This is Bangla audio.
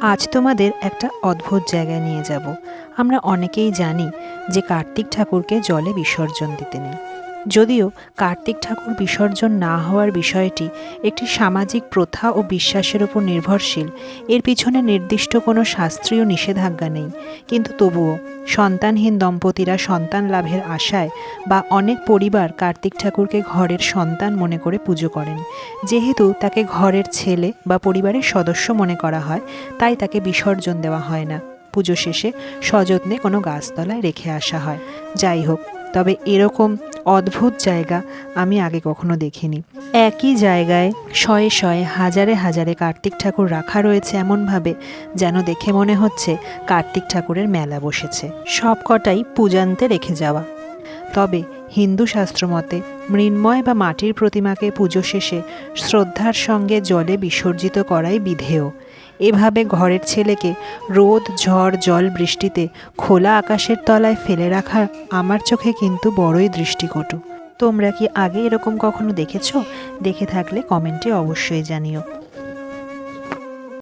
আজ তোমাদের একটা অদ্ভুত জায়গায় নিয়ে যাব। আমরা অনেকেই জানি যে কার্তিক ঠাকুরকে জলে বিসর্জন দিতে নেই। যদিও কার্তিক ঠাকুর বিসর্জন না হওয়ার বিষয়টি একটি সামাজিক প্রথা ও বিশ্বাসের উপর নির্ভরশীল, এর পিছনে নির্দিষ্ট কোনো শাস্ত্রীয় নিষেধাজ্ঞা নেই, কিন্তু তবুও সন্তানহীন দম্পতিরা সন্তান লাভের আশায় বা অনেক পরিবার কার্তিক ঠাকুরকে ঘরের সন্তান মনে করে পুজো করেন। যেহেতু তাকে ঘরের ছেলে বা পরিবারের সদস্য মনে করা হয়, তাই তাকে বিসর্জন দেওয়া হয় না। পুজো শেষে সযত্নে কোনো গাছতলায় রেখে আসা হয়। যাই হোক, তবে এরকম অদ্ভুত জায়গা আমি আগে কখনো দেখিনি। একই জায়গায় শয়ে শয়ে হাজারে হাজারে কার্তিক ঠাকুর রাখা রয়েছে এমনভাবে যেন দেখে মনে হচ্ছে কার্তিক ঠাকুরের মেলা বসেছে। সব কটাই পূজান্তে রেখে যাওয়া। তবে হিন্দু শাস্ত্র মতে মৃন্ময় বা মাটির প্রতিমাকে পুজো শেষে শ্রদ্ধার সঙ্গে জলে বিসর্জিত করাই বিধেয়। এভাবে ঘরের ছেলেকে রোদ ঝড় জল বৃষ্টিতে খোলা আকাশের তলায় ফেলে রাখা আমার চোখে কিন্তু বড়ই দৃষ্টিকটু। তোমরা কি আগে এরকম কখনো দেখেছো? দেখে থাকলে কমেন্টে অবশ্যই জানিও।